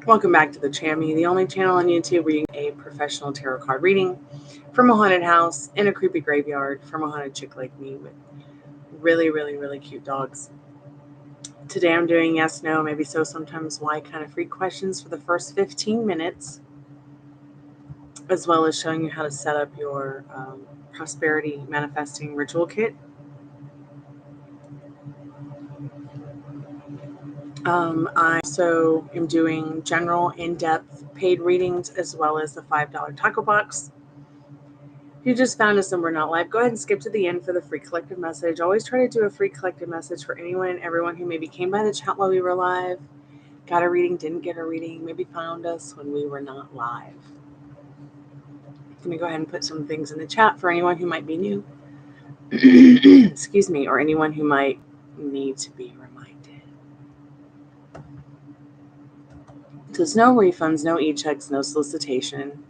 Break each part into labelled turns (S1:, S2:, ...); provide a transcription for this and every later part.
S1: Welcome back to the Chammy, the only channel on YouTube where you get a professional tarot card reading from a haunted house in a creepy graveyard from a haunted chick like me with really cute dogs. Today I'm doing yes, no, maybe so, sometimes why kind of free questions for the first 15 minutes, as well as showing you how to set up your prosperity manifesting ritual kit. I also am doing general, in-depth, paid readings, as well as the $5 taco box. If you just found us and we're not live, go ahead and skip to the end for the free collective message. Always try to do a free collective message for anyone and everyone who maybe came by the chat while we were live, got a reading, didn't get a reading, maybe found us when we were not live. Let me go ahead and put some things in the chat for anyone who might be new. Excuse me, or anyone who might need to be reminded. There's no refunds, no e-checks, no solicitation,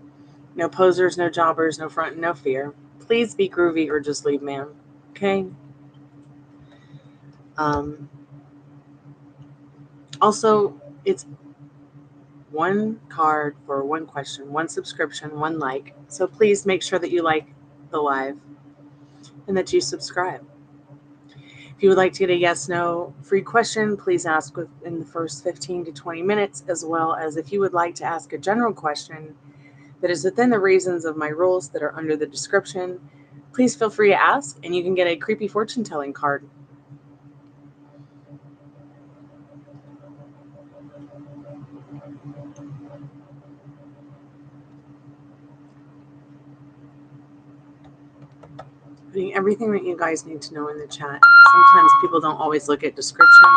S1: no posers, no jobbers, no front, no fear. Please be groovy or just leave, ma'am. Okay? Also, it's one card for one question, one subscription, one like. So please make sure that you like the live and that you subscribe. If you would like to get a yes, no free question, please ask within the first 15 to 20 minutes, as well as if you would like to ask a general question that is within the reasons of my rules that are under the description, please feel free to ask, and you can get a creepy fortune-telling card. Putting everything that you guys need to know in the chat. Sometimes people don't always look at description.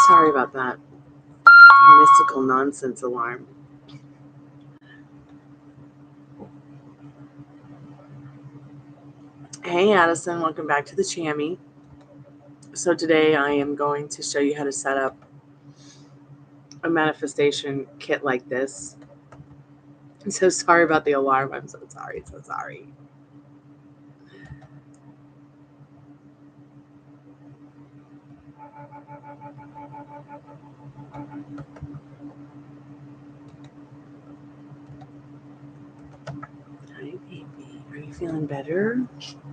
S1: Sorry about that. Mystical nonsense alarm. Hey Addison, welcome back to the Chammy. So today I am going to show you how to set up a manifestation kit like this. I'm so sorry about the alarm. I'm so sorry. Hi, baby. Are you feeling better?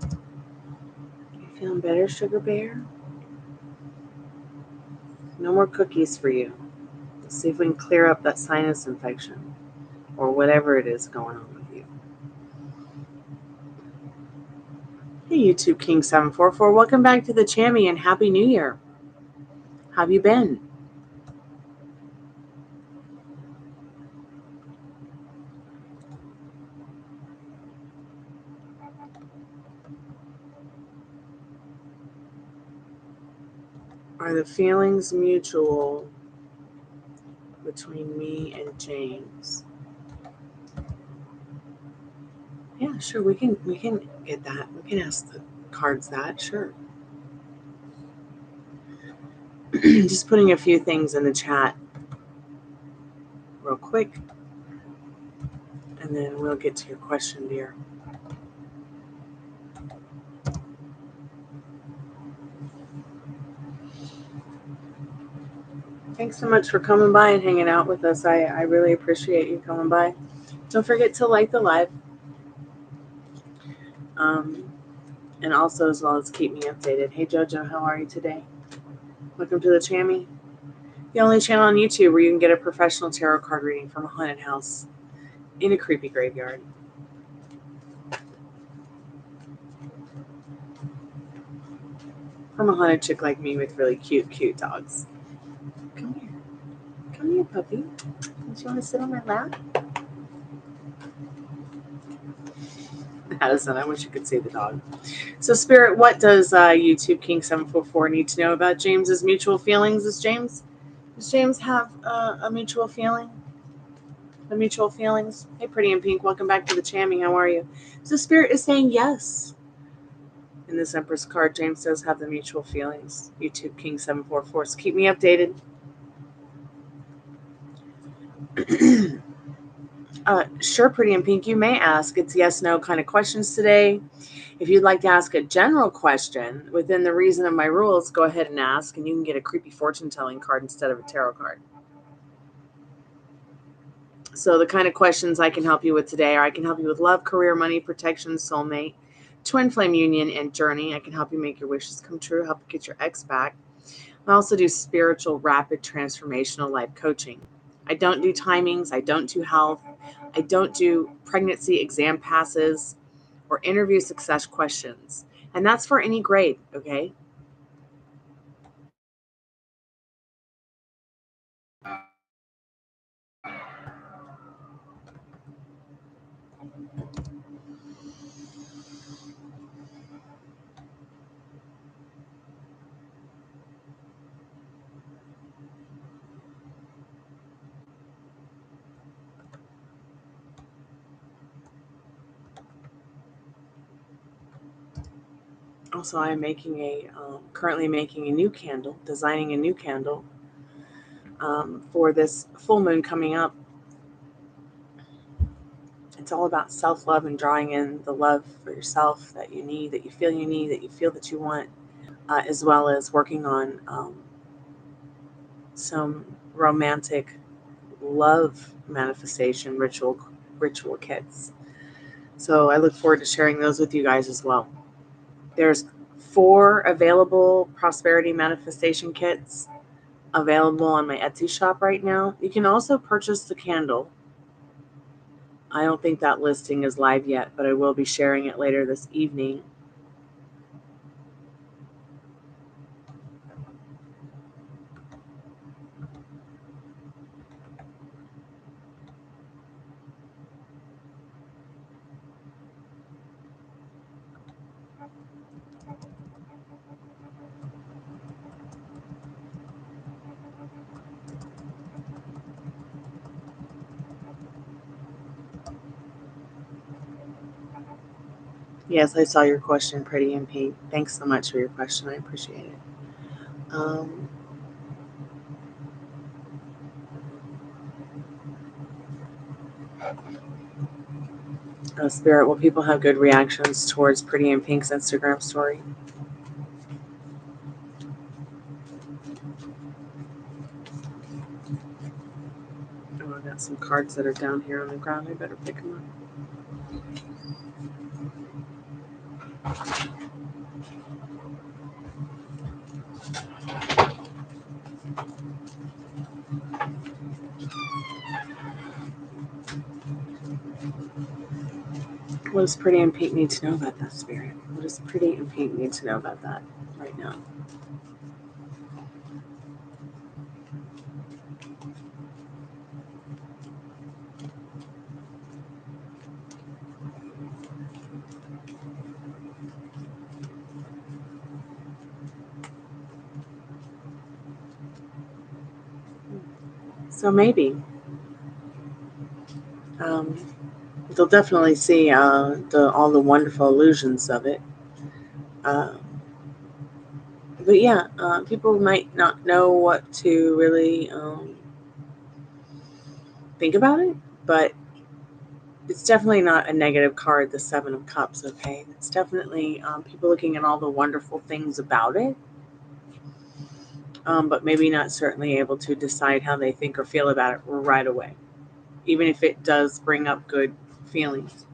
S1: Are you feeling better, Sugar Bear? No more cookies for you. Let's see if we can clear up that sinus infection or whatever it is going on with you. Hey, YouTube King 744. Welcome back to the Chammy and Happy New Year. How have you been? Are the feelings mutual between me and James? Yeah, sure. We can get that. We can ask the cards that. Sure. Just putting a few things in the chat real quick, and then we'll get to your question, dear. Thanks so much for coming by and hanging out with us. I really appreciate you coming by. Don't forget to like the live. And also, as well as keep me updated. Hey, Jojo, how are you today? Welcome to the Chammy, the only channel on YouTube where you can get a professional tarot card reading from a haunted house in a creepy graveyard. From a haunted chick like me with really cute dogs. Come here. Come here, puppy. Don't you want to sit on my lap? Addison, I wish you could see the dog. So, Spirit, what does YouTube King 744 need to know about James's mutual feelings? Does James have a mutual feeling? The mutual feelings? Hey, Pretty in Pink, welcome back to the Chammy. How are you? So, Spirit is saying yes. In this Empress card, James does have the mutual feelings. YouTube King 744. So keep me updated. Sure, Pretty in Pink, you may ask. It's yes, no kind of questions today. If you'd like to ask a general question within the reason of my rules, go ahead and ask, and you can get a creepy fortune-telling card instead of a tarot card. So the kind of questions I can help you with today are I can help you with love, career, money, protection, soulmate, twin flame union, and journey. I can help you make your wishes come true, help you get your ex back. I also do spiritual, rapid, transformational life coaching. I don't do timings. I don't do health. I don't do pregnancy exam passes or interview success questions. And that's for any grade, okay? Also, I am currently making a new candle, designing a new candle for this full moon coming up. It's all about self-love and drawing in the love for yourself that you need, that you feel that you want, as well as working on some romantic love manifestation ritual kits. So I look forward to sharing those with you guys as well. There's 4 available prosperity manifestation kits available on my Etsy shop right now. You can also purchase the candle. I don't think that listing is live yet, but I will be sharing it later this evening. Yes, I saw your question, Pretty in Pink. Thanks so much for your question. I appreciate it. Spirit, will people have good reactions towards Pretty in Pink's Instagram story? Oh, I got some cards that are down here on the ground. I better pick them up. What does Pretty in Pink need to know about that, Spirit? What does Pretty in Pink need to know about that right now? So maybe they'll definitely see all the wonderful illusions of it. But yeah, people might not know what to really think about it, but it's definitely not a negative card, the 7 of Cups, okay? It's definitely people looking at all the wonderful things about it, but maybe not certainly able to decide how they think or feel about it right away, even if it does bring up good feelings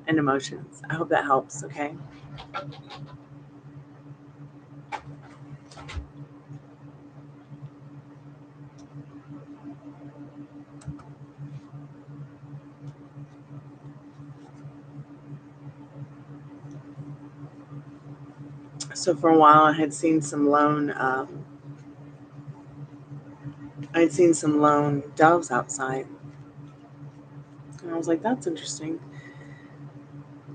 S1: and emotions. I hope that helps, okay? So for a while, I had seen some lone doves outside, and I was like, "That's interesting."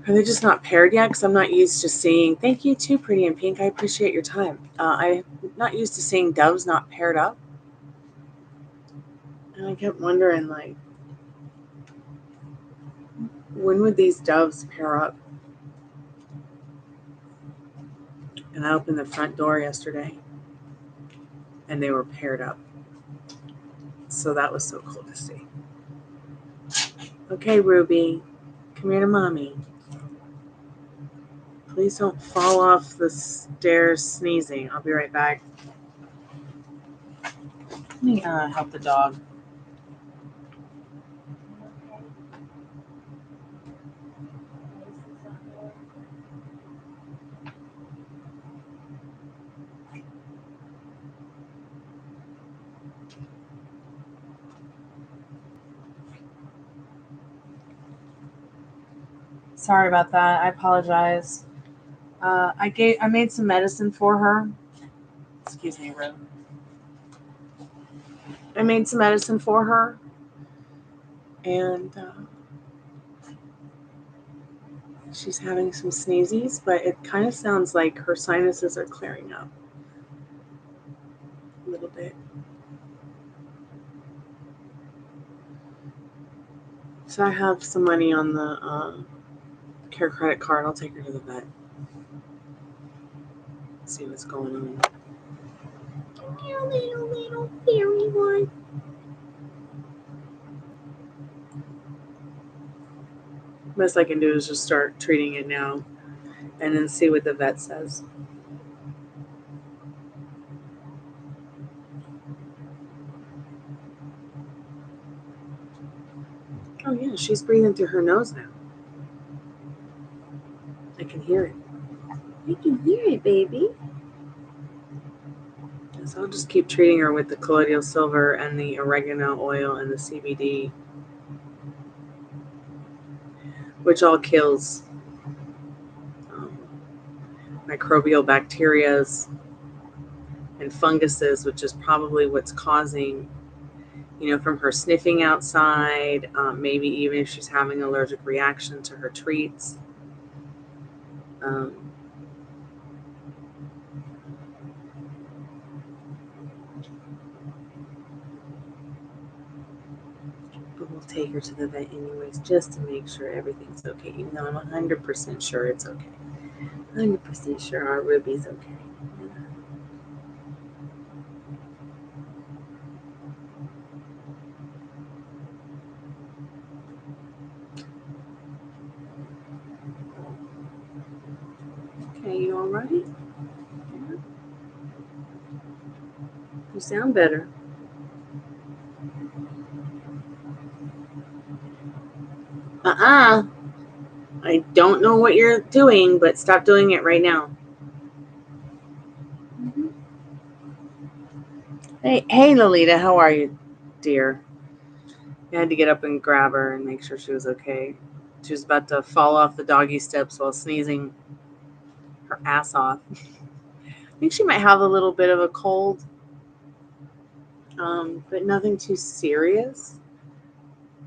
S1: Are they just not paired yet? Because I'm not used to seeing. Thank you too, Pretty in Pink. I appreciate your time. I'm not used to seeing doves not paired up, and I kept wondering, like, when would these doves pair up? And I opened the front door yesterday, and they were paired up. So that was so cool to see. Okay, Ruby, come here to mommy. Please don't fall off the stairs sneezing. I'll be right back. Let me help the dog. Sorry about that. I apologize. I made some medicine for her. Excuse me, Rue. I made some medicine for her, and she's having some sneezes, but it kind of sounds like her sinuses are clearing up a little bit. So I have some money on the care credit card. I'll take her to the vet. See what's going on. You little fairy one. Best I can do is just start treating it now and then see what the vet says. Oh yeah, she's breathing through her nose now. I can hear it. I can hear it, baby. So I'll just keep treating her with the colloidal silver and the oregano oil and the CBD, which all kills microbial bacterias and funguses, which is probably what's causing, from her sniffing outside, maybe even if she's having an allergic reaction to her treats. But we'll take her to the vet anyways, just to make sure everything's okay, even though I'm 100% sure it's okay. 100% sure our Ruby's okay. Okay, you all right? Yeah. You sound better. I don't know what you're doing, but stop doing it right now. Mm-hmm. Hey, Lolita, how are you, dear? I had to get up and grab her and make sure she was okay. She was about to fall off the doggy steps while sneezing her ass off. I think she might have a little bit of a cold, but nothing too serious.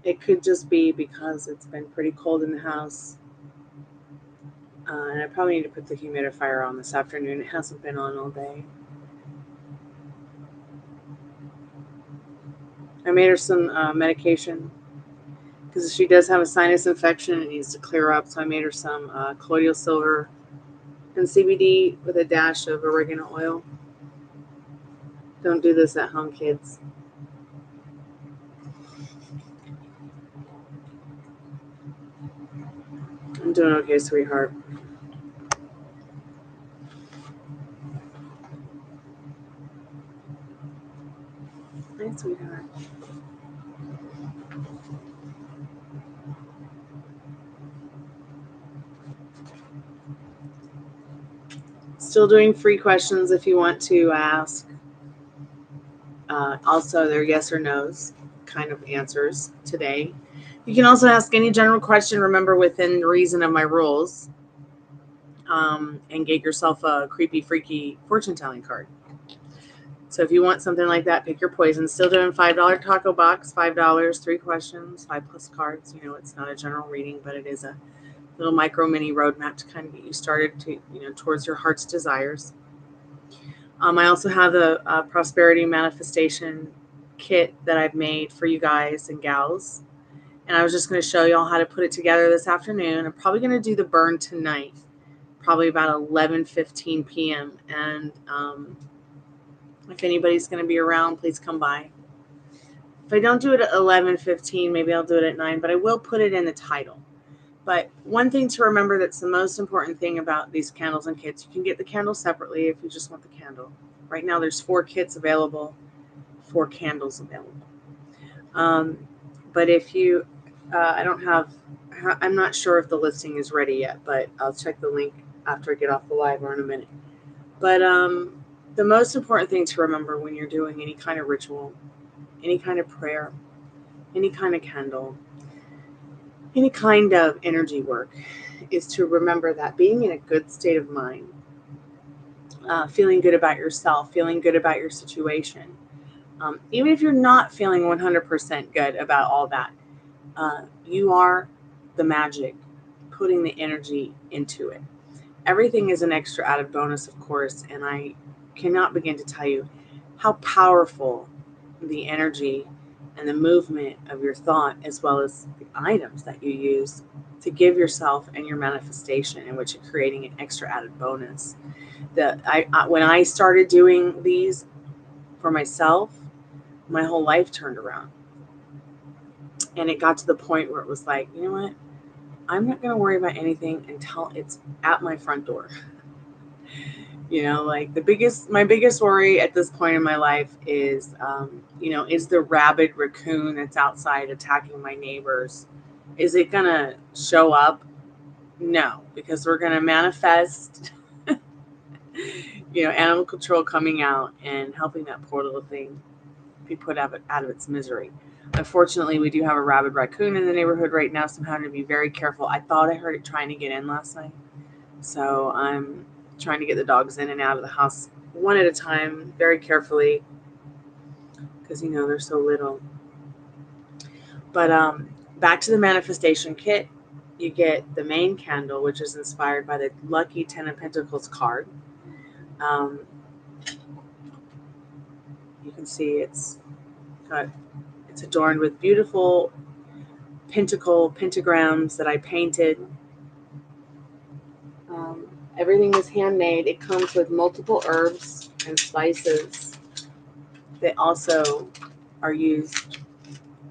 S1: It could just be because it's been pretty cold in the house. And I probably need to put the humidifier on this afternoon. It hasn't been on all day. I made her some medication because she does have a sinus infection. It needs to clear up. So I made her some colloidal silver and CBD with a dash of oregano oil. Don't do this at home, kids. I'm doing okay, sweetheart. Hi, sweetheart. Still doing free questions if you want to ask. Also, they're yes or no's kind of answers today. You can also ask any general question, remember, within reason of my rules, and get yourself a creepy, freaky fortune-telling card. So if you want something like that, pick your poison. Still doing $5 taco box, $5, 3 questions, 5+ cards. It's not a general reading, but it is a little micro mini roadmap to kind of get you started to, towards your heart's desires. I also have the prosperity manifestation kit that I've made for you guys and gals. And I was just going to show y'all how to put it together this afternoon. I'm probably going to do the burn tonight, probably about 11:15 p.m. And if anybody's going to be around, please come by. If I don't do it at 11:15, maybe I'll do it at 9, but I will put it in the title. But one thing to remember that's the most important thing about these candles and kits, you can get the candle separately if you just want the candle. Right now there's 4 kits available, 4 candles available. But if you, I'm not sure if the listing is ready yet, but I'll check the link after I get off the live or in a minute. But the most important thing to remember when you're doing any kind of ritual, any kind of prayer, any kind of candle, any kind of energy work, is to remember that being in a good state of mind, feeling good about yourself, feeling good about your situation, even if you're not feeling 100% good about all that, you are the magic, putting the energy into it. Everything is an extra added bonus, of course, and I cannot begin to tell you how powerful the energy and the movement of your thought, as well as the items that you use to give yourself and your manifestation, in which you're creating an extra added bonus. When I started doing these for myself, my whole life turned around. And it got to the point where it was like, you know what? I'm not going to worry about anything until it's at my front door. Like my biggest worry at this point in my life is, is the rabid raccoon that's outside attacking my neighbors, is it going to show up? No, because we're going to manifest, animal control coming out and helping that poor little thing be put out of its misery. Unfortunately, we do have a rabid raccoon in the neighborhood right now, so I'm having to be very careful. I thought I heard it trying to get in last night, so I'm trying to get the dogs in and out of the house one at a time, very carefully, because they're so little. But back to the manifestation kit, you get the main candle, which is inspired by the Lucky 10 of Pentacles card. You can see it's adorned with beautiful pentagrams that I painted. Everything is handmade. It comes with multiple herbs and spices that also are used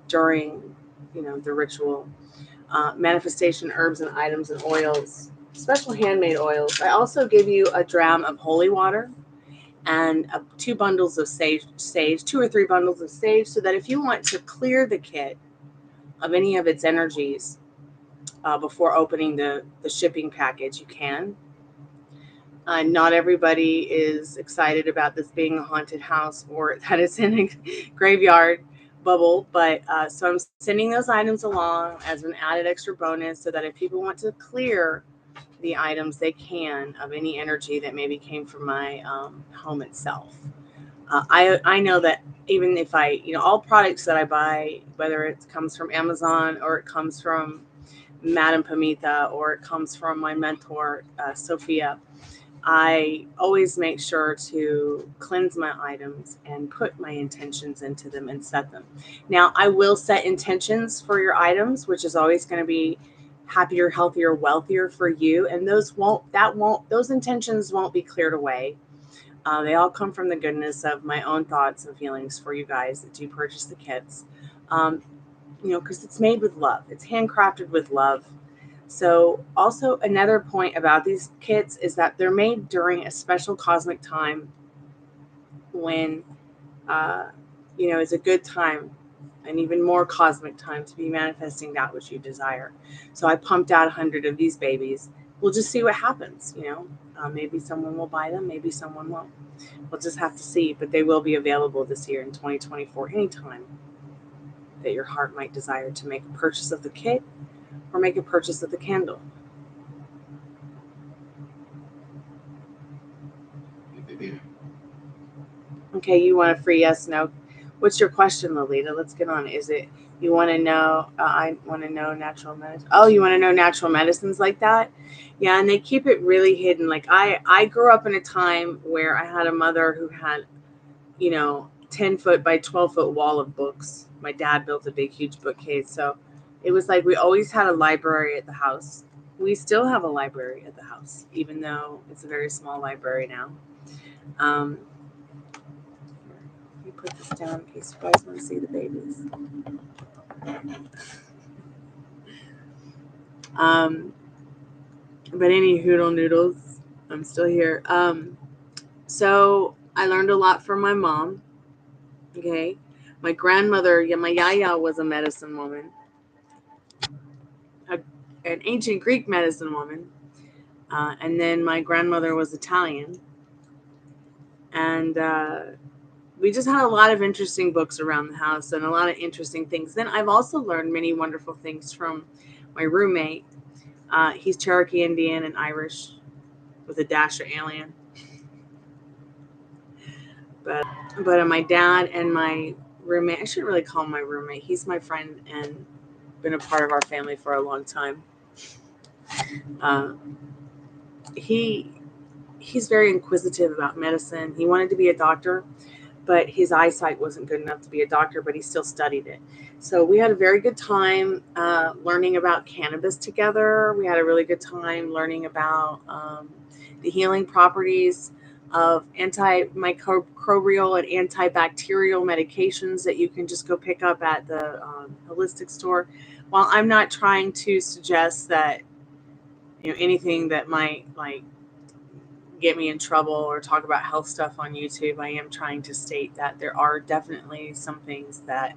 S1: during, the ritual. Manifestation herbs and items and oils, special handmade oils. I also give you a dram of holy water and 2 bundles of sage, 2 or 3 bundles of sage, so that if you want to clear the kit of any of its energies before opening the shipping package, you can. Not everybody is excited about this being a haunted house or that it's in a graveyard bubble, but so I'm sending those items along as an added extra bonus, so that if people want to clear the items, they can, of any energy that maybe came from my home itself. I know that even if all products that I buy, whether it comes from Amazon or it comes from Madame Pamitha or it comes from my mentor, Sophia, I always make sure to cleanse my items and put my intentions into them and set them. Now, I will set intentions for your items, which is always going to be happier, healthier, wealthier for you. And those intentions won't be cleared away. They all come from the goodness of my own thoughts and feelings for you guys that do purchase the kits. Because it's made with love. It's handcrafted with love. So also another point about these kits is that they're made during a special cosmic time when, it's a good time, an even more cosmic time to be manifesting that which you desire. So I pumped out 100 of these babies. We'll just see what happens, maybe someone will buy them, maybe someone won't. We'll just have to see, but they will be available this year in 2024, anytime that your heart might desire to make a purchase of the kit or make a purchase of the candle. Okay, you want a free yes, no. What's your question, Lolita? Let's get on. Is it you want to know? I want to know natural medicine. Oh, you want to know natural medicines like that? Yeah, and they keep it really hidden. Like I grew up in a time where I had a mother who had, 10-foot by 12-foot wall of books. My dad built a big, huge bookcase, so it was like we always had a library at the house. We still have a library at the house, even though it's a very small library now. Let me put this down in case you guys want to see the babies. But any hoodle noodles, I'm still here. So I learned a lot from my mom. Okay. My grandmother, my yaya, was a medicine woman. An ancient Greek medicine woman. And then my grandmother was Italian. And we just had a lot of interesting books around the house and a lot of interesting things. Then I've also learned many wonderful things from my roommate, He's Cherokee Indian and Irish with a dash of alien. But my dad and my roommate, I shouldn't really call him my roommate. He's my friend and been a part of our family for a long time. He's very inquisitive about medicine. He wanted to be a doctor, but his eyesight wasn't good enough to be a doctor, but he still studied it. So we had a very good time learning about cannabis together. We had a really good time learning about the healing properties of antimicrobial and antibacterial medications that you can just go pick up at the holistic store. While I'm not trying to suggest that anything that might get me in trouble or talk about health stuff on YouTube, I am trying to state that there are definitely some things that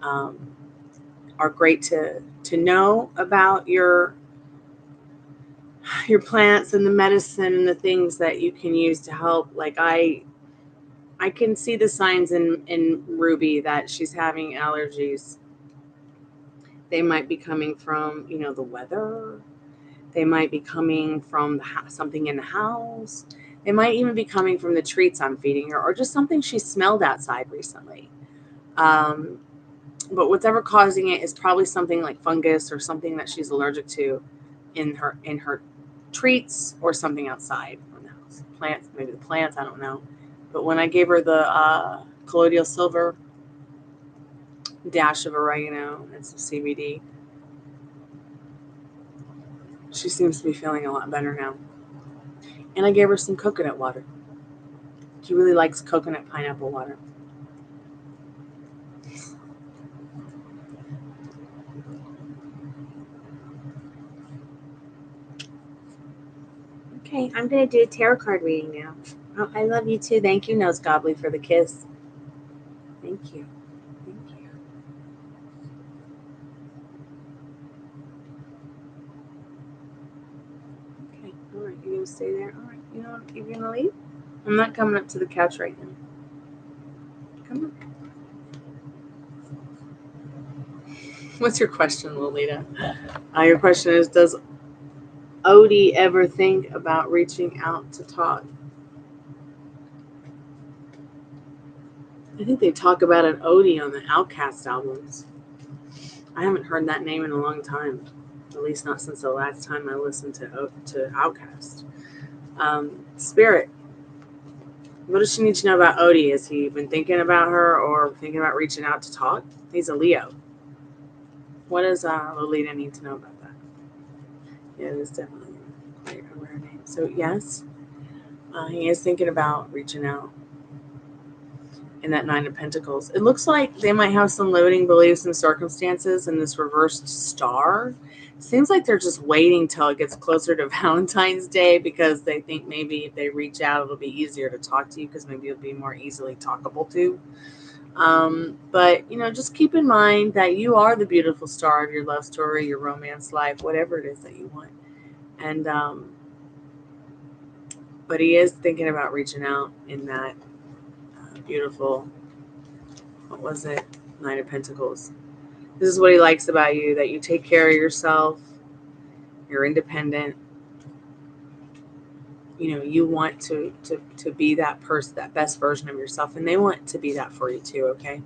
S1: are great to know about your plants and the medicine and the things that you can use to help. Like I can see the signs in Ruby that she's having allergies. They might be coming from the weather. They might be coming from something in the house. They might even be coming from the treats I'm feeding her, or just something she smelled outside recently. But whatever causing it is probably something like fungus or something that she's allergic to in her treats or something outside from the house. Plants, maybe the plants, I don't know. But when I gave her the colloidal silver, dash of oregano, and some CBD, she seems to be feeling a lot better now. And I gave her some coconut water. She really likes coconut pineapple water. Okay, I'm going to do a tarot card reading now. Oh, I love you too. Thank you, Nose Gobbly, for the kiss. Thank you. Thank you. Okay, all right. You're going to stay there? All right. You know what? You're going to leave? I'm not coming up to the couch right now. Come on. What's your question, Lolita? Your question is, does Odie ever think about reaching out to talk? I think they talk about an Odie on the Outkast albums. I haven't heard that name in a long time. At least not since the last time I listened to Outkast. Spirit, what does she need to know about Odie? Has he been thinking about her or thinking about reaching out to talk? He's a Leo. What does Lolita need to know about that? Yeah, it is definitely quite a rare name. So yes, he is thinking about reaching out. In that Nine of Pentacles, it looks like they might have some limiting beliefs and circumstances in this reversed star. It seems like they're just waiting till it gets closer to Valentine's Day because they think maybe if they reach out, it'll be easier to talk to you because maybe you'll be more easily talkable to. But just keep in mind that you are the beautiful star of your love story, your romance life, whatever it is that you want. And but he is thinking about reaching out in that beautiful, what was it? Nine of Pentacles. This is what he likes about you, that you take care of yourself. You're independent. You want to be that person, that best version of yourself, and they want to be that for you too, okay?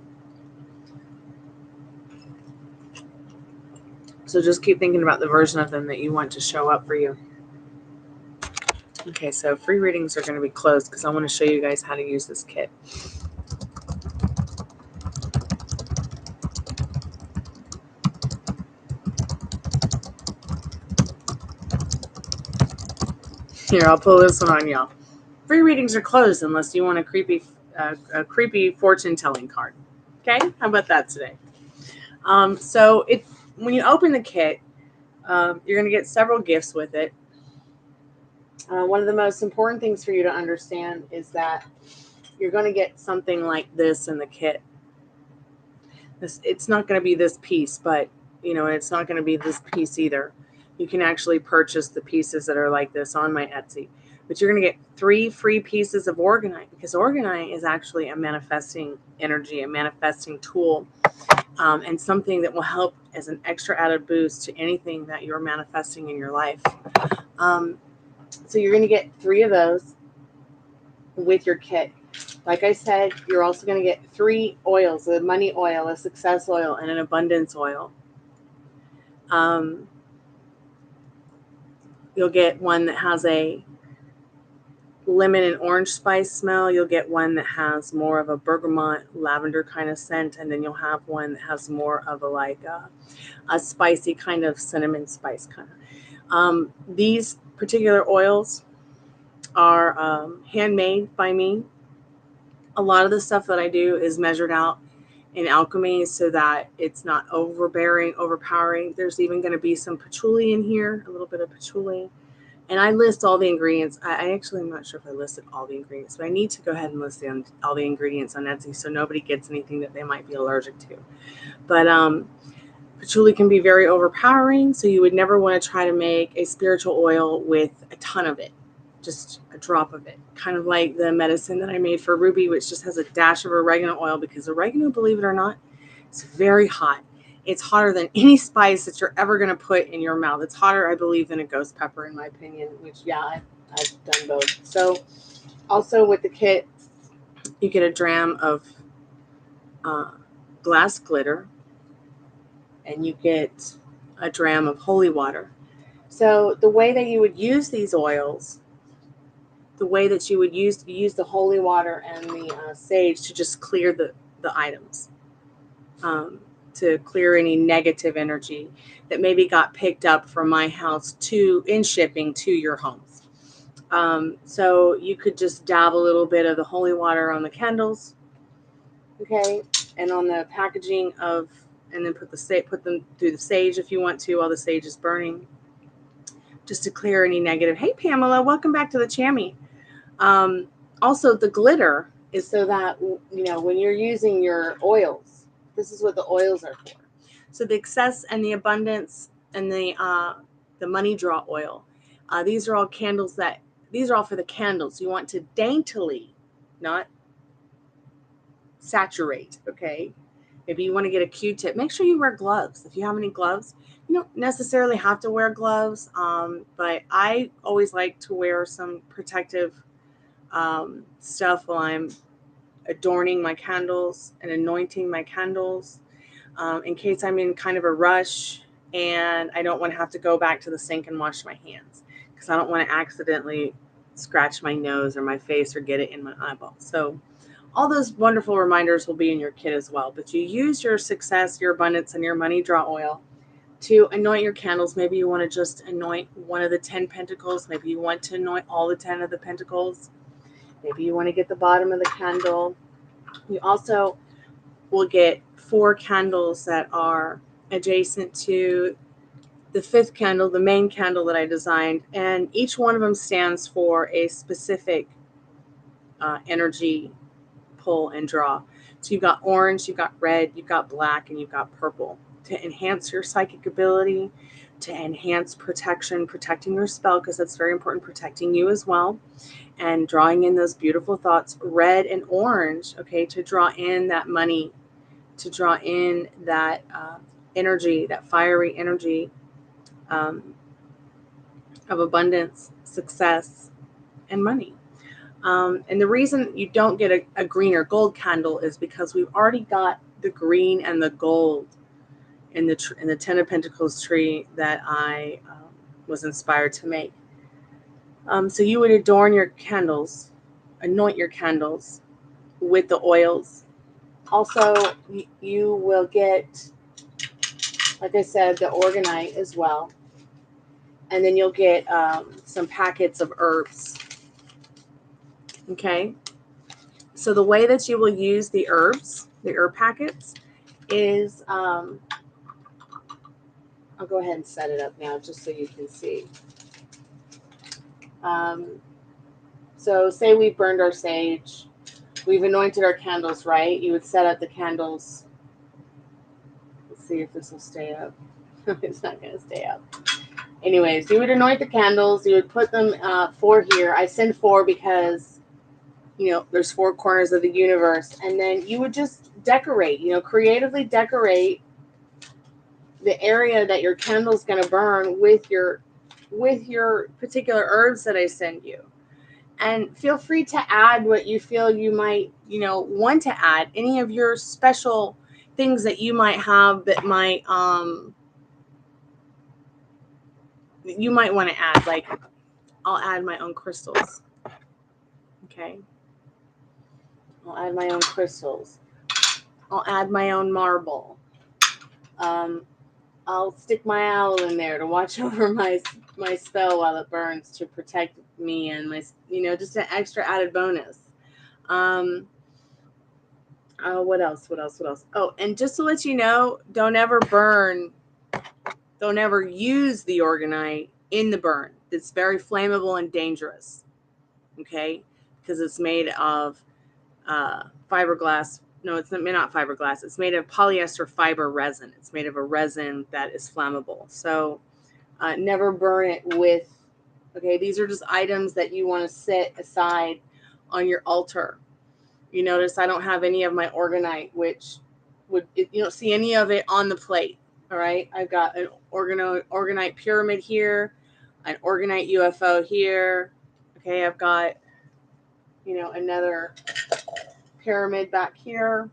S1: So just keep thinking about the version of them that you want to show up for you. Okay, so free readings are going to be closed because I want to show you guys how to use this kit. Here, I'll pull this one on y'all. Free readings are closed unless you want a creepy fortune telling card. Okay, how about that today? So when you open the kit, you're going to get several gifts with it. One of the most important things for you to understand is that you're going to get something like this in the kit. It's not going to be this piece, but it's not going to be this piece either. You can actually purchase the pieces that are like this on my Etsy. But you're going to get 3 free pieces of Organite, because Organite is actually a manifesting energy, a manifesting tool and something that will help as an extra added boost to anything that you're manifesting in your life. So you're going to get 3 of those with your kit. Like I said, you're also going to get 3 oils: a money oil, a success oil, and an abundance oil. You'll get one that has a lemon and orange spice smell. You'll get one that has more of a bergamot lavender kind of scent, and then you'll have one that has more of a spicy kind of cinnamon spice kind of. These particular oils are handmade by me. A lot of the stuff that I do is measured out in alchemy so that it's not overpowering. There's even going to be some patchouli in here, a little bit of patchouli. And I list all the ingredients. I actually am not sure if I listed all the ingredients, but I need to go ahead and list all the ingredients on Etsy so nobody gets anything that they might be allergic to. But patchouli can be very overpowering, so you would never want to try to make a spiritual oil with a ton of it, just a drop of it. Kind of like the medicine that I made for Ruby, which just has a dash of oregano oil, because oregano, believe it or not, is very hot. It's hotter than any spice that you're ever going to put in your mouth. It's hotter, I believe, than a ghost pepper, in my opinion, which, yeah, I've done both. So also with the kit, you get a dram of glass glitter, and you get a dram of holy water. So the way that you would use these oils, the way that you would use the holy water and the sage to just clear the items. To clear any negative energy that maybe got picked up from my house in shipping to your homes. So you could just dab a little bit of the holy water on the candles, okay, and on the packaging and then put them through the sage if you want to, while the sage is burning, just to clear any negative. Hey, Pamela, welcome back to the Chammy. Also, the glitter is so that, when you're using your oils, this is what the oils are for. So the excess and the abundance and the money draw oil. These are all these are all for the candles. You want to daintily, not saturate, okay? Maybe you want to get a Q-tip. Make sure you wear gloves. If you have any gloves, you don't necessarily have to wear gloves, but I always like to wear some protective stuff while I'm adorning my candles and anointing my candles, in case I'm in kind of a rush and I don't want to have to go back to the sink and wash my hands, because I don't want to accidentally scratch my nose or my face or get it in my eyeball. So all those wonderful reminders will be in your kit as well. But you use your success, your abundance, and your money draw oil to anoint your candles. Maybe you want to just anoint one of the 10 pentacles. Maybe you want to anoint all the 10 of the pentacles. Maybe you want to get the bottom of the candle. You also will get 4 candles that are adjacent to the 5th candle, the main candle that I designed. And each one of them stands for a specific energy pull and draw. So you've got orange, you've got red, you've got black, and you've got purple, to enhance your psychic ability, to enhance protecting your spell, because that's very important, protecting you as well, and drawing in those beautiful thoughts. Red and orange, okay, to draw in that money, to draw in that energy, that fiery energy of abundance, success, and money. And the reason you don't get a green or gold candle is because we've already got the green and the gold in the 10 of Pentacles tree that I was inspired to make. So you would anoint your candles with the oils. Also, you will get, like I said, the organite as well. And then you'll get some packets of herbs. Okay. So the way that you will use the herb packets is, I'll go ahead and set it up now just so you can see. So say we burned our sage, we've anointed our candles, right? You would set up the candles. Let's see if this will stay up. It's not going to stay up. Anyways, you would anoint the candles. You would put them 4 here. I send 4 because, there's 4 corners of the universe. And then you would just decorate, creatively decorate the area that your candle's going to burn with your particular herbs that I send you. And feel free to add what you feel you might, want to add. Any of your special things that you might have that might, you might want to add. Like, I'll add my own crystals. Okay. I'll add my own crystals. I'll add my own marble. I'll stick my owl in there to watch over my spell while it burns to protect me and my, just an extra added bonus. What else? Oh, and just to let you know, don't ever use the organite in the burn. It's very flammable and dangerous. Okay, because it's made of fiberglass. No, it's not fiberglass. It's made of polyester fiber resin. It's made of a resin that is flammable. So never burn it with, okay, these are just items that you want to set aside on your altar. You notice I don't have any of my organite, which you don't see any of it on the plate. All right. I've got an organite pyramid here, an organite UFO here. Okay. I've got, another pyramid back here.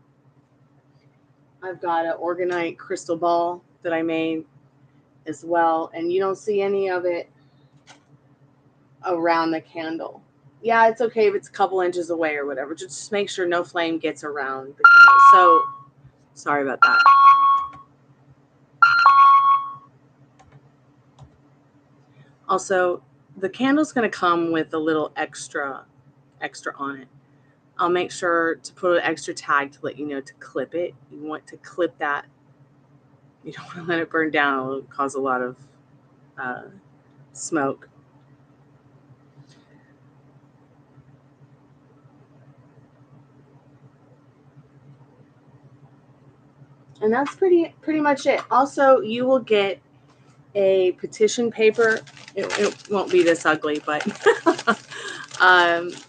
S1: I've got an organite crystal ball that I made as well. And you don't see any of it around the candle. Yeah, it's okay if it's a couple inches away or whatever. Just make sure no flame gets around the candle. So, sorry about that. Also, the candle's going to come with a little extra on it. I'll make sure to put an extra tag to let you know to clip it. You want to clip that. You don't want to let it burn down. It'll cause a lot of smoke. And that's pretty much it. Also, you will get a petition paper. It won't be this ugly, but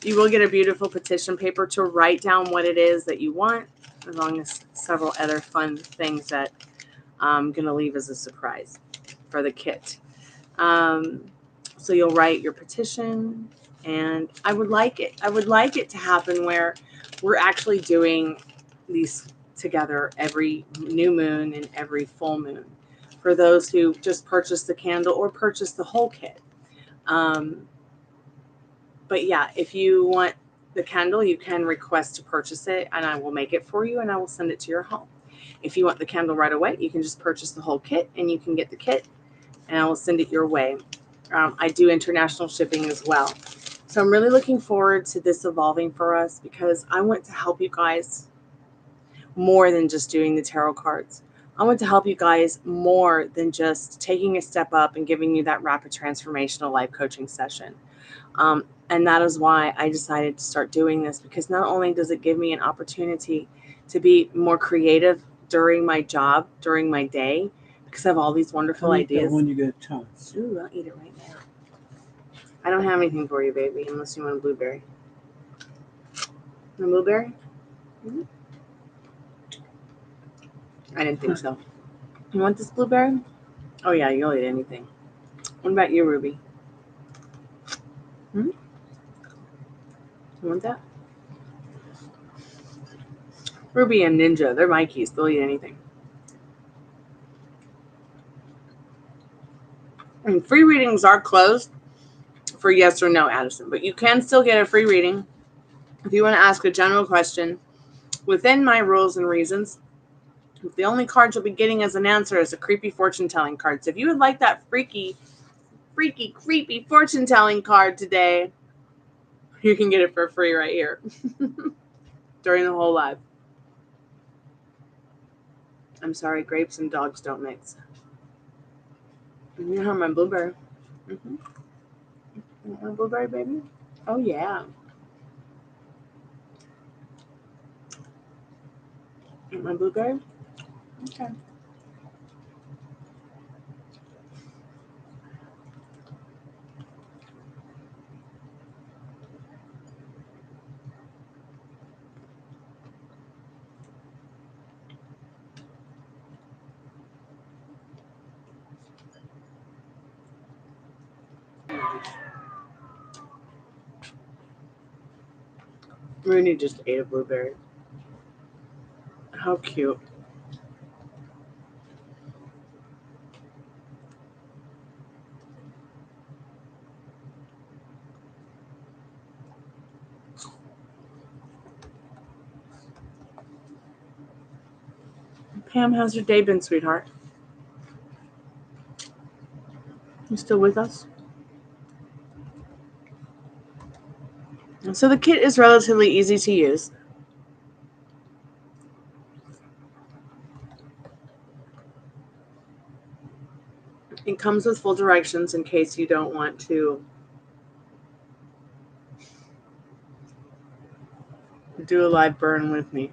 S1: you will get a beautiful petition paper to write down what it is that you want, along with several other fun things that I'm going to leave as a surprise for the kit. So you'll write your petition, and I would like it to happen where we're actually doing these together every new moon and every full moon for those who just purchase the candle or purchase the whole kit. But yeah, if you want the candle, you can request to purchase it, and I will make it for you, and I will send it to your home. If you want the candle right away, you can just purchase the whole kit, and you can get the kit, and I will send it your way. I do international shipping as well. So I'm really looking forward to this evolving for us, because I want to help you guys more than just doing the tarot cards. I want to help you guys more than just taking a step up and giving you that rapid transformational life coaching session. And that is why I decided to start doing this, because not only does it give me an opportunity to be more creative during my job, during my day, because I have all these wonderful ideas.
S2: When you get a chance.
S1: Ooh, I'll eat it right now. I don't have anything for you, baby, unless you want a blueberry. A blueberry? Mm-hmm. I didn't think so. You want this blueberry? Oh, yeah, you'll eat anything. What about you, Ruby? You want that? Ruby and Ninja, they're my keys. They'll eat anything. And free readings are closed for yes or no, Addison. But you can still get a free reading if you want to ask a general question within my rules and reasons. The only card you'll be getting as an answer is a creepy fortune-telling card. So if you would like that freaky, creepy fortune-telling card today, you can get it for free right here during the whole live. I'm sorry, grapes and dogs don't mix. You have my blueberry. You want my blueberry, baby? Oh, yeah. You want my blueberry? Okay. Rooney just ate a blueberry. How cute. Pam, how's your day been, sweetheart? You still with us? So the kit is relatively easy to use. It comes with full directions in case you don't want to do a live burn with me.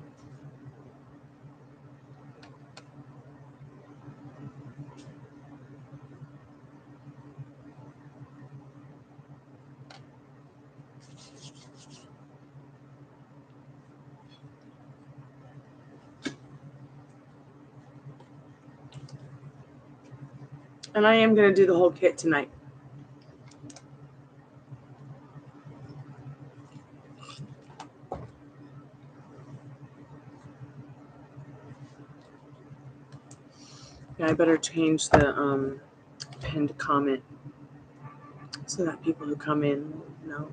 S1: And I am going to do the whole kit tonight. Yeah, I better change the pinned comment so that people who come in know.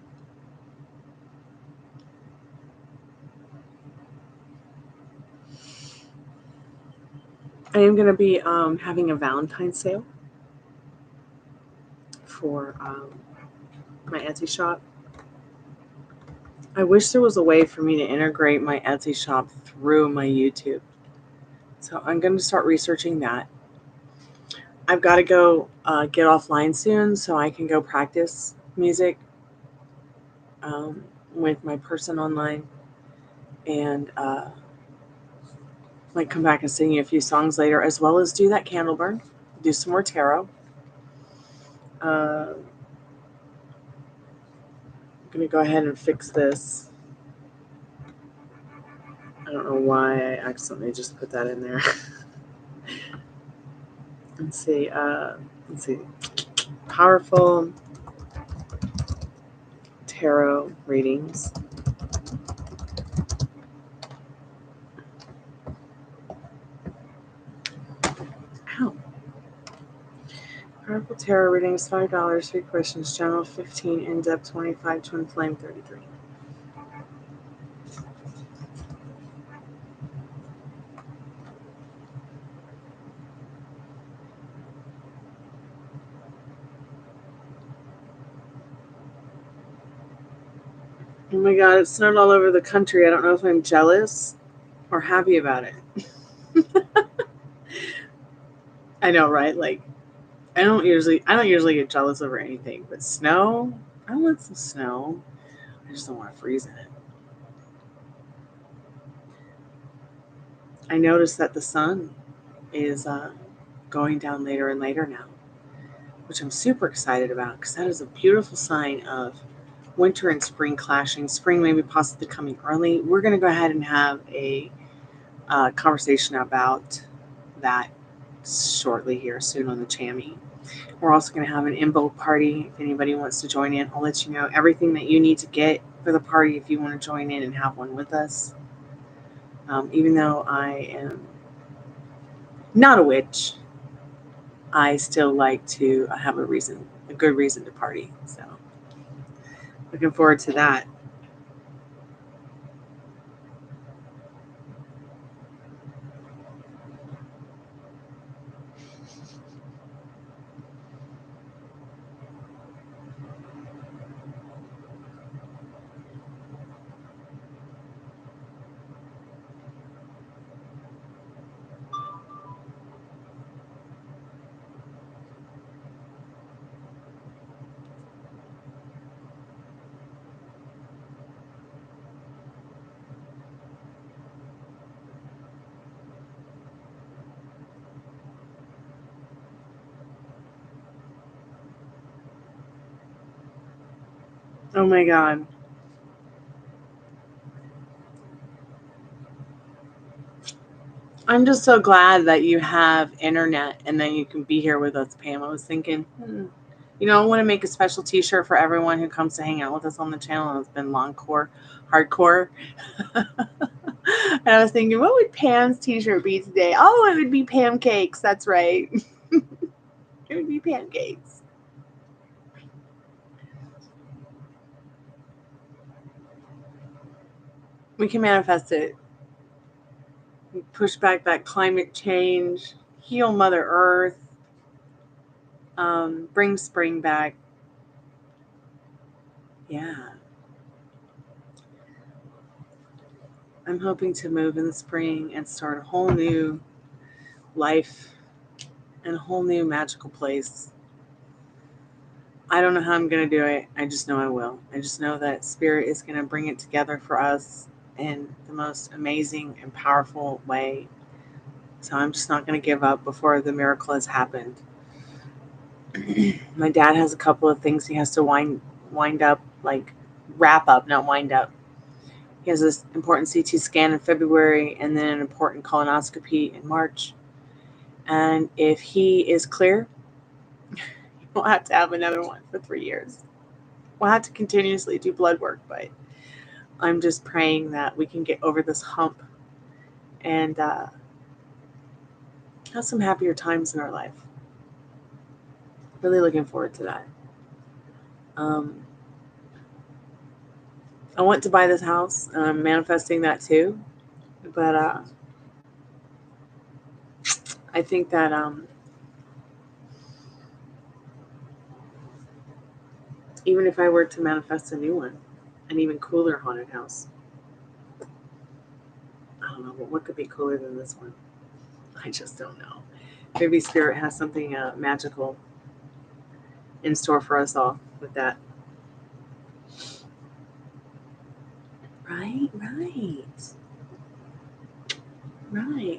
S1: I am going to be having a Valentine's sale for my Etsy shop. I wish there was a way for me to integrate my Etsy shop through my YouTube. So I'm going to start researching that. I've got to go get offline soon so I can go practice music with my person online and might come back and sing you a few songs later, as well as do that candle burn, do some more tarot. I'm going to go ahead and fix this. I don't know why I accidentally just put that in there. Let's see. Powerful tarot readings. Ow. Powerful tarot readings, $5, 3 questions, general 15, in-depth 25, Twinflame 33. Oh my god, it snowed all over the country. I don't know if I'm jealous or happy about it. I know, right? Like, I don't usually get jealous over anything, but snow, I want some snow. I just don't want to freeze in it. I noticed that the sun is going down later and later now, which I'm super excited about because that is a beautiful sign of winter and spring clashing. Spring maybe possibly coming early. We're going to go ahead and have a conversation about that shortly here soon on the Chammy. We're also going to have an Imbo party if anybody wants to join in. I'll let you know everything that you need to get for the party if you want to join in and have one with us. Even though I am not a witch, I still like to have a good reason to party. So looking forward to that. Oh my God. I'm just so glad that you have internet and then you can be here with us, Pam. I was thinking, You know, I want to make a special t-shirt for everyone who comes to hang out with us on the channel and has been hardcore. And I was thinking, what would Pam's t-shirt be today? Oh, it would be pancakes. That's right. It would be pancakes. We can manifest it. Push back that climate change. Heal Mother Earth. Bring spring back. Yeah. I'm hoping to move in the spring and start a whole new life in a whole new magical place. I don't know how I'm going to do it. I just know I will. I just know that Spirit is going to bring it together for us in the most amazing and powerful way. So I'm just not going to give up before the miracle has happened. My dad has a couple of things he has to wind up, like wrap up, not wind up. He has this important CT scan in February and then an important colonoscopy in March. And if he is clear, we'll have to have another one for 3 years. We'll have to continuously do blood work, but I'm just praying that we can get over this hump and have some happier times in our life. Really looking forward to that. I want to buy this house. I'm manifesting that too. But I think that even if I were to manifest a new one, an even cooler haunted house, I don't know, what could be cooler than this one? I just don't know. Maybe Spirit has something magical in store for us all with that. Right.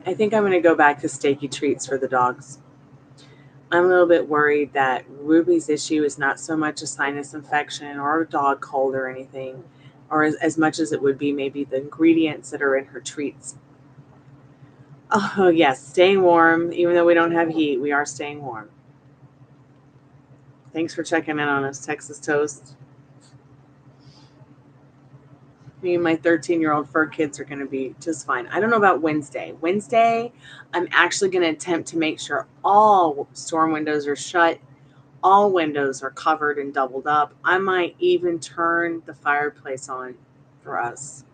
S1: I think I'm going to go back to steaky treats for the dogs. I'm a little bit worried that Ruby's issue is not so much a sinus infection or a dog cold or anything, or as much as it would be maybe the ingredients that are in her treats. Oh, yes, staying warm. Even though we don't have heat, we are staying warm. Thanks for checking in on us, Texas Toast. Me and my 13-year-old fur kids are going to be just fine. I don't know about Wednesday. Wednesday, I'm actually going to attempt to make sure all storm windows are shut. All windows are covered and doubled up. I might even turn the fireplace on for us.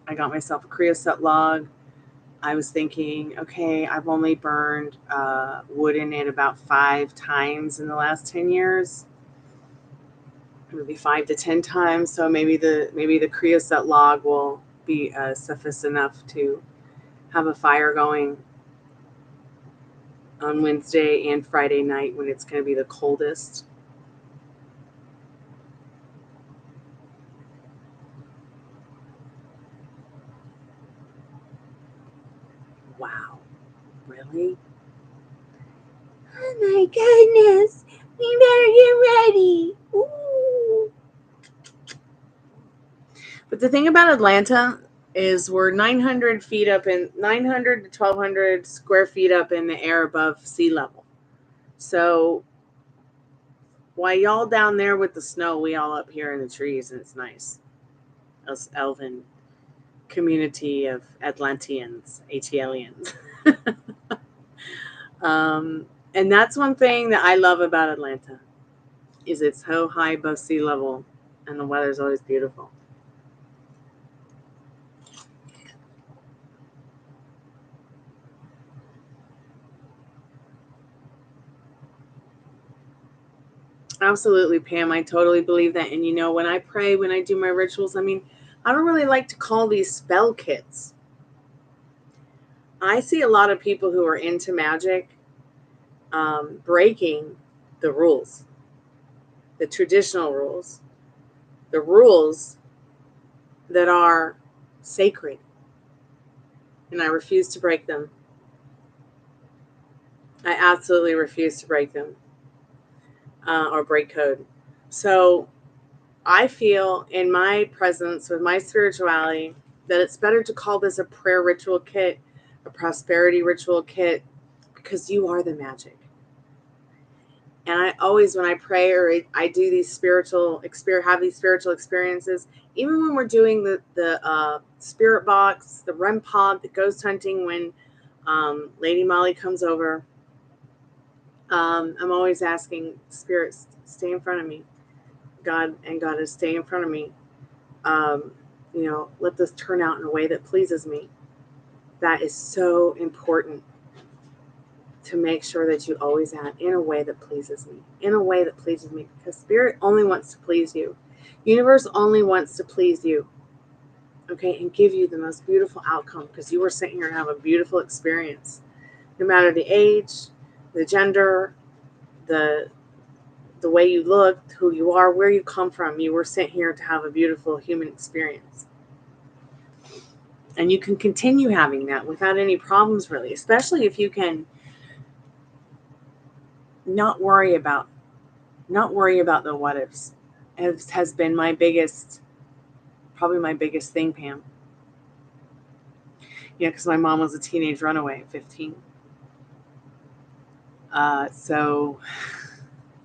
S1: I got myself a creosote log. I was thinking, okay, I've only burned wood in it about 5 times in the last 10 years. Maybe 5 to 10 times. So maybe the creosote log will be sufficient enough to have a fire going on Wednesday and Friday night when it's going to be the coldest. Wow. Really? Oh my goodness. We better get ready. Ooh. But the thing about Atlanta is we're 900 feet up in 900 to 1200 square feet up in the air above sea level. So while y'all down there with the snow, we all up here in the trees, and it's nice. Us elven community of Atlanteans, ATLians. And that's one thing that I love about Atlanta is it's so high above sea level and the weather's always beautiful. Absolutely, Pam. I totally believe that. And you know, when I pray, when I do my rituals, I mean, I don't really like to call these spell kits. I see a lot of people who are into magic breaking the rules, the traditional rules, the rules that are sacred. And I refuse to break them. I absolutely refuse to break them or break code. So I feel in my presence with my spirituality that it's better to call this a prayer ritual kit, a prosperity ritual kit, because you are the magic. And always, when I pray or I do these have these spiritual experiences, even when we're doing the spirit box, the REM pod, the ghost hunting, when Lady Molly comes over, I'm always asking spirits, stay in front of me. God is stay in front of me. Let this turn out in a way that pleases me. That is so important, to make sure that you always add in a way that pleases me, because spirit only wants to please you. Universe only wants to please you, okay, and give you the most beautiful outcome, because you were sitting here to have a beautiful experience. No matter the age, the gender, the way you look, who you are, where you come from, you were sent here to have a beautiful human experience. And you can continue having that without any problems, really, especially if you can not worry about the what ifs. Has been probably my biggest thing, Pam. Yeah, because my mom was a teenage runaway at 15. So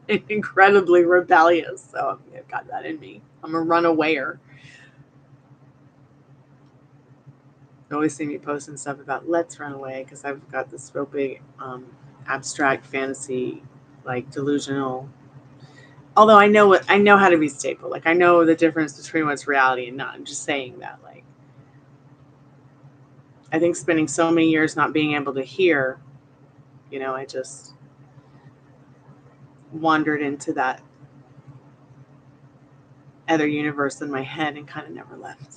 S1: incredibly rebellious. So I've got that in me. I'm a runawayer. You always see me posting stuff about let's run away, because I've got this real big abstract fantasy, like delusional. Although I know how to be stable. Like, I know the difference between what's reality and not. I'm just saying that, like, I think spending so many years not being able to hear, I just wandered into that other universe in my head and kind of never left.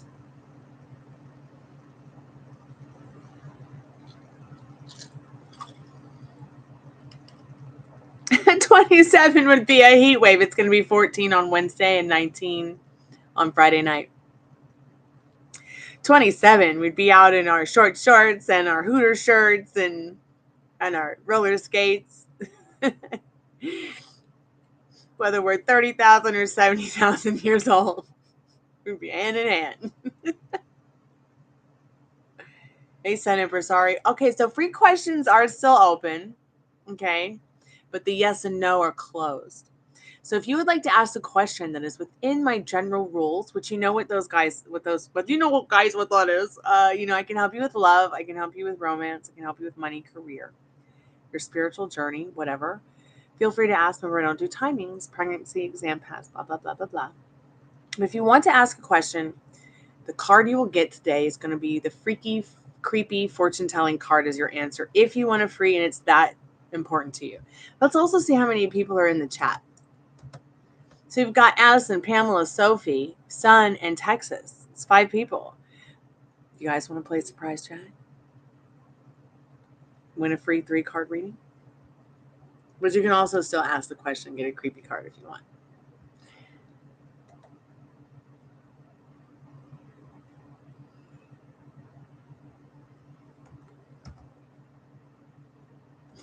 S1: $27 would be a heat wave. It's going to be 14 on Wednesday and 19 on Friday night. 27, we'd be out in our short shorts and our Hooter shirts and our roller skates. Whether we're 30,000 or 70,000 years old, we'd be hand in hand. Hey, Senator, sorry. Okay, so free questions are still open, okay? But the yes and no are closed. So if you would like to ask a question that is within my general rules, which you know what that is. I can help you with love. I can help you with romance. I can help you with money, career, your spiritual journey, whatever. Feel free to ask. Remember, I don't do timings, pregnancy, exam pass, blah, blah, blah, blah, blah. But if you want to ask a question, the card you will get today is going to be the freaky, creepy fortune-telling card as your answer, if you want a free and it's that important to you. Let's also see how many people are in the chat. So you've got Addison, Pamela, Sophie, Sun, and Texas. It's 5 people. You guys want to play surprise chat? Win a free 3-card reading? But you can also still ask the question, get a creepy card if you want.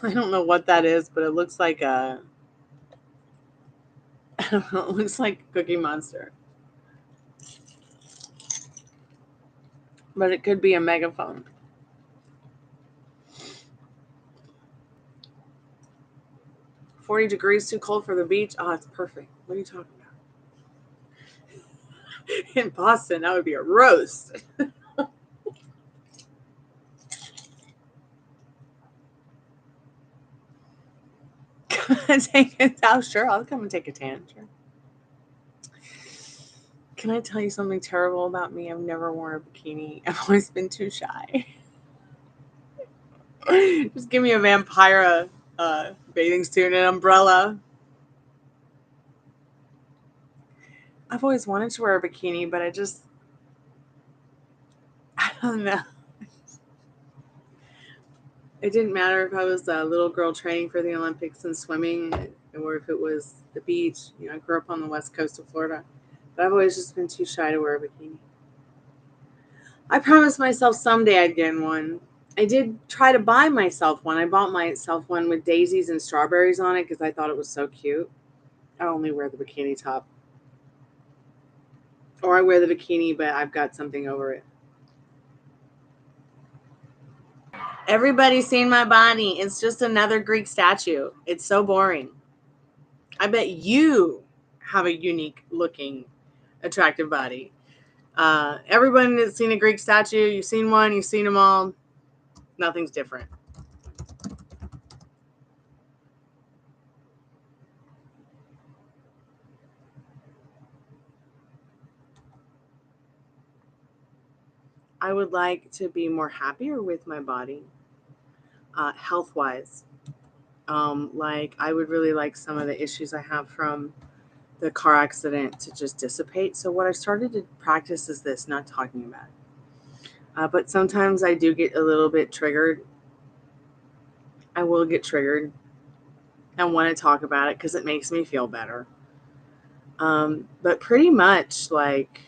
S1: I don't know what that is, but it looks like I don't know, it looks like Cookie Monster. But it could be a megaphone. $40 degrees, too cold for the beach. Oh, it's perfect. What are you talking about? In Boston, that would be a roast. Take it out. Sure, I'll come and take a tan. Sure. Can I tell you something terrible about me? I've never worn a bikini. I've always been too shy. Just give me a vampire bathing suit and an umbrella. I've always wanted to wear a bikini, but I don't know. It didn't matter if I was a little girl training for the Olympics and swimming, or if it was the beach. I grew up on the west coast of Florida, but I've always just been too shy to wear a bikini. I promised myself someday I'd get one. I did try to buy myself one. I bought myself one with daisies and strawberries on it because I thought it was so cute. I only wear the bikini top. Or I wear the bikini, but I've got something over it. Everybody's seen my body. It's just another Greek statue. It's so boring. I bet you have a unique looking, attractive body. Everyone has seen a Greek statue. You've seen one. You've seen them all. Nothing's different. I would like to be more happier with my body, health-wise. Like I would really like some of the issues I have from the car accident to just dissipate. So what I started to practice is this, not talking about it. But sometimes I do get a little bit triggered. I will get triggered and want to talk about it because it makes me feel better. But pretty much like,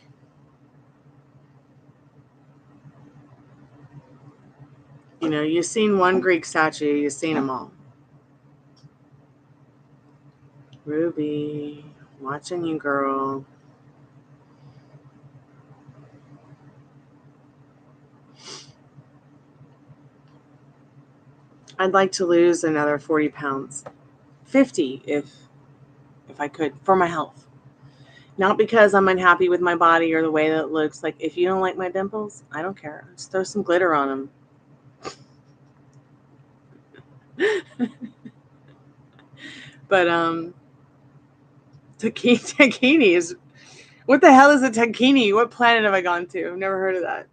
S1: you know, you've seen one Greek statue, you've seen them all. Ruby, watching you, girl. I'd like to lose another 40 pounds. 50 if I could, for my health. Not because I'm unhappy with my body or the way that it looks. Like, if you don't like my dimples, I don't care. Just throw some glitter on them. But tahini is, what the hell is a tahini? What planet have I gone to? I've never heard of that.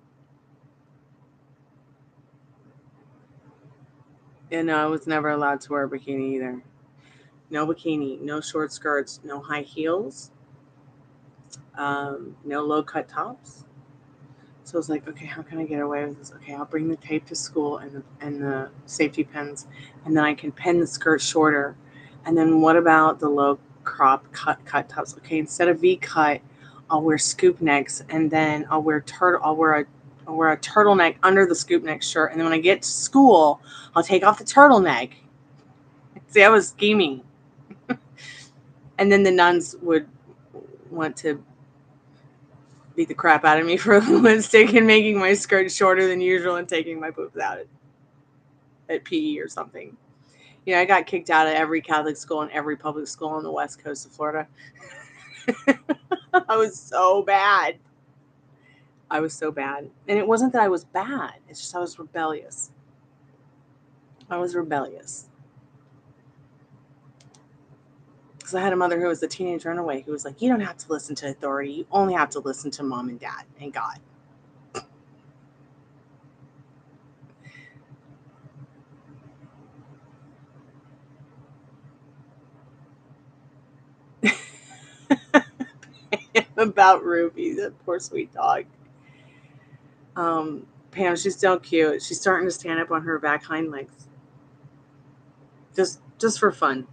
S1: And no, I was never allowed to wear a bikini either. No bikini, no short skirts, no high heels, no low cut tops. So I was like, okay, how can I get away with this? Okay, I'll bring the tape to school and the safety pins, and then I can pin the skirt shorter. And then what about the low crop cut tops? Okay, instead of V cut, I'll wear scoop necks, and then I'll wear a turtleneck under the scoop neck shirt. And then when I get to school, I'll take off the turtleneck. See, I was scheming. And then the nuns would want to beat the crap out of me for a mistake in making my skirt shorter than usual and taking my boobs out at PE or something. You know, I got kicked out of every Catholic school and every public school on the west coast of Florida. I was so bad. I was so bad. And it wasn't that I was bad. It's just I was rebellious. I was rebellious. Because I had a mother who was a teenage runaway who was like, you don't have to listen to authority. You only have to listen to mom and dad and God. About Ruby, that poor sweet dog. Pam, she's still cute. She's starting to stand up on her back hind legs. Just for fun.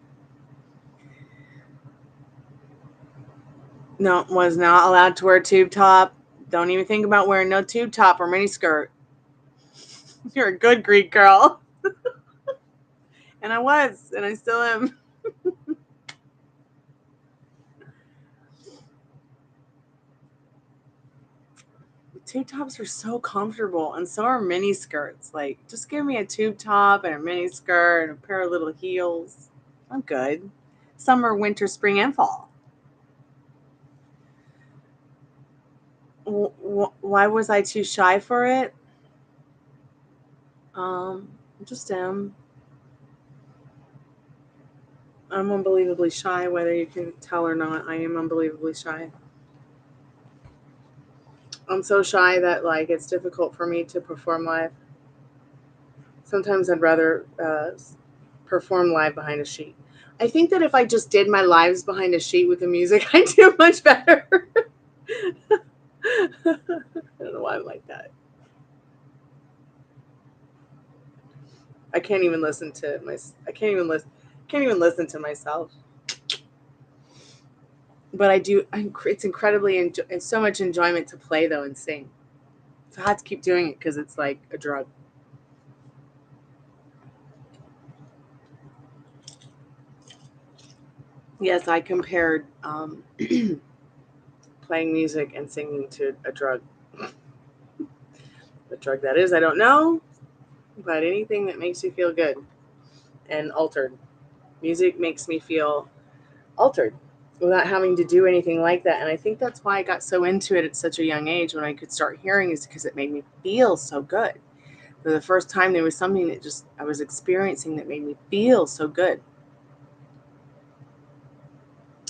S1: No, was not allowed to wear a tube top. Don't even think about wearing no tube top or mini skirt. You're a good Greek girl. And I was, and I still am. Tube tops are so comfortable, and so are mini skirts. Like, just give me a tube top and a mini skirt and a pair of little heels. I'm good. Summer, winter, spring, and fall. Why was I too shy for it? Just am. I'm unbelievably shy, whether you can tell or not. I am unbelievably shy. I'm so shy that like it's difficult for me to perform live. Sometimes I'd rather perform live behind a sheet. I think that if I just did my lives behind a sheet with the music, I'd do much better. I don't know why I'm like that. I can't even listen to myself. But I do. It's incredibly it's so much enjoyment to play though and sing. So I have to keep doing it because it's like a drug. Yes, I compared playing music and singing to a drug. The drug that is, I don't know, but anything that makes you feel good and altered. Music makes me feel altered without having to do anything like that. And I think that's why I got so into it at such a young age when I could start hearing, is because it made me feel so good. For the first time, there was something that just I was experiencing that made me feel so good.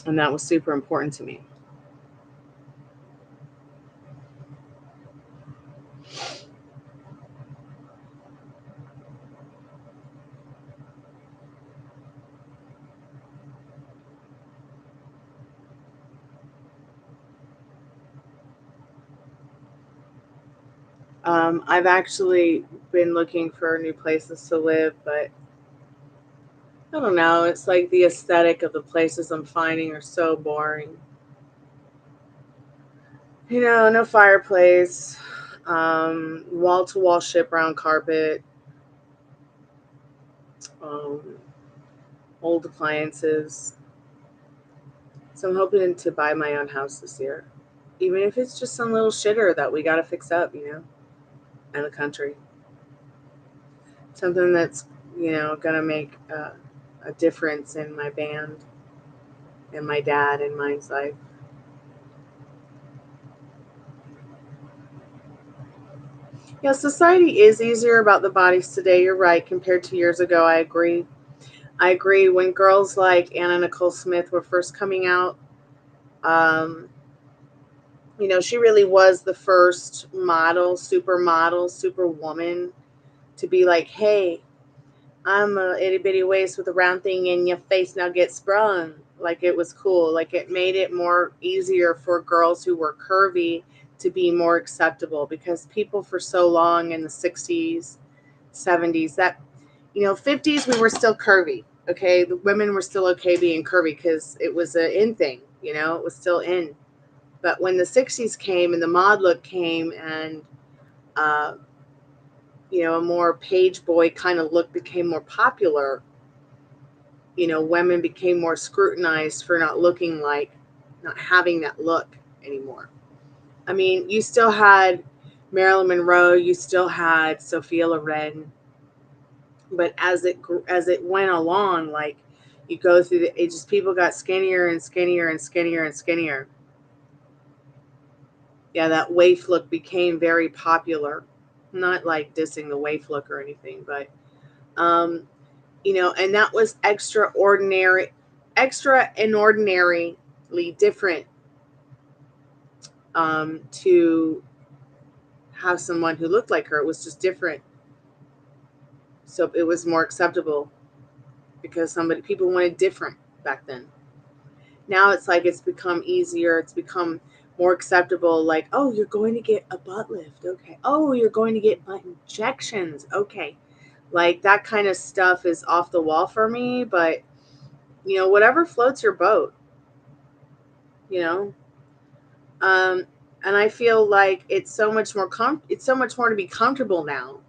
S1: And that was super important to me. I've actually been looking for new places to live, but I don't know. It's like the aesthetic of the places I'm finding are so boring. You know, no fireplace, wall-to-wall ship brown carpet, um, old appliances. So I'm hoping to buy my own house this year, even if it's just some little shitter that we got to fix up, in the country. Something that's, gonna make a difference in my band and my dad and mine's life. Yeah, society is easier about the bodies today. You're right, compared to years ago. I agree. I agree. When girls like Anna Nicole Smith were first coming out, um, she really was the first model, superwoman to be like, hey, I'm a itty bitty waist with a round thing in your face, now get sprung. Like, it was cool. Like, it made it more easier for girls who were curvy to be more acceptable, because people for so long in the 60s, 70s, 50s, we were still curvy. Okay. The women were still okay being curvy because it was an in thing, it was still in. But when the 60s came and the mod look came, and, uh, a more page boy kind of look became more popular, women became more scrutinized for not having that look anymore. I mean, you still had Marilyn Monroe, you still had Sophia Loren, but as it went along, like, you go through it just, people got skinnier and skinnier and skinnier and skinnier. Yeah, that waif look became very popular. Not like dissing the waif look or anything, but and that was extra and ordinarily different, to have someone who looked like her. It was just different. So it was more acceptable because people wanted different back then. Now it's like it's become easier. It's become more acceptable. Like, oh, you're going to get a butt lift. Okay. Oh, you're going to get butt injections. Okay. Like, that kind of stuff is off the wall for me, but whatever floats your boat, you know. And I feel like it's so much more to be comfortable now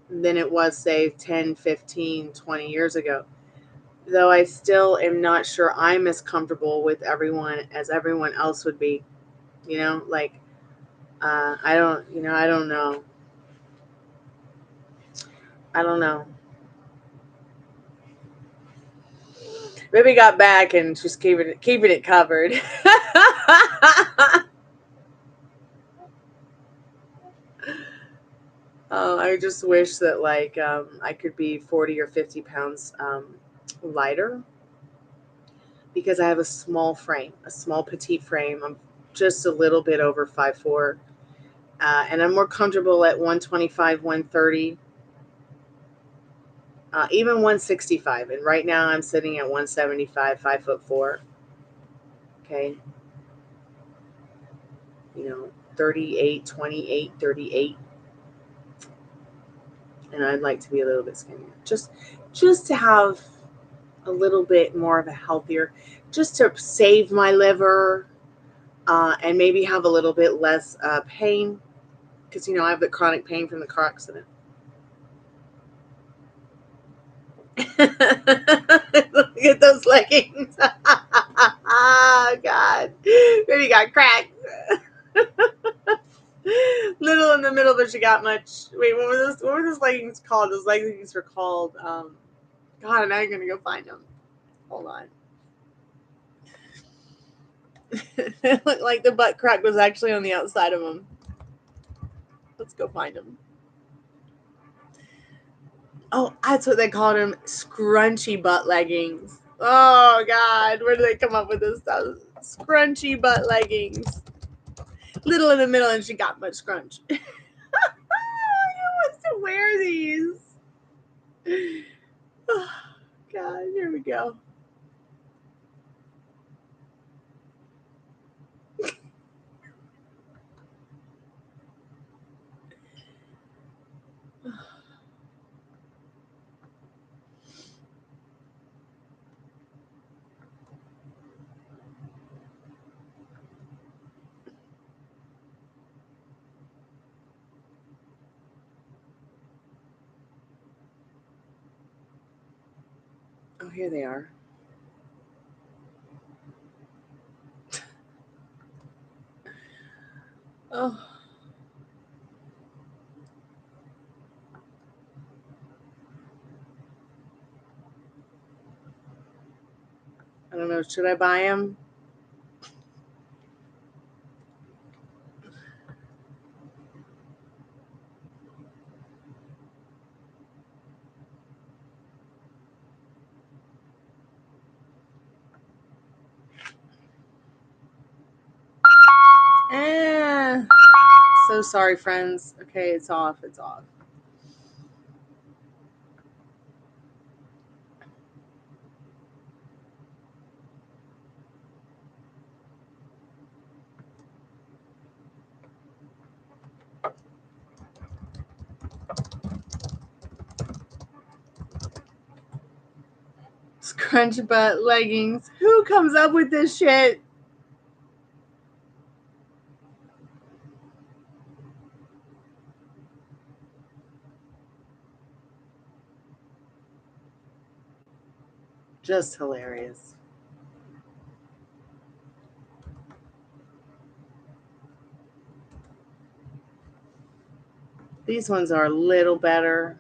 S1: than it was, say, 10, 15, 20 years ago. Though I still am not sure I'm as comfortable with everyone as everyone else would be. Like, I don't know. I don't know. Maybe got back and just keeping it covered. I just wish that, like, I could be 40 or 50 pounds lighter, because I have a small petite frame. I'm just a little bit over 5'4", and I'm more comfortable at 125, 130, even 165. And right now I'm sitting at 175, 5'4". Okay. 38, 28, 38. And I'd like to be a little bit skinnier. Just to have a little bit more of a healthier, just to save my liver, and maybe have a little bit less pain, because I have the chronic pain from the car accident. Look at those leggings. Oh, God. Maybe got cracked. Little in the middle, but she got much. Wait, what were those leggings called? Those leggings were called, God, now you're going to go find them. Hold on. It looked like the butt crack was actually on the outside of them. Let's go find them. Oh, that's what they called them, scrunchy butt leggings. Oh, God. Where do they come up with this stuff? Scrunchy butt leggings. Little in the middle, and she got much scrunch. Who wants to wear these? Oh, God. Here we go. Oh, here they are. Oh. I don't know. Should I buy them? So sorry, friends. Okay, it's off. It's off. Scrunch butt leggings. Who comes up with this shit? Just hilarious. These ones are a little better.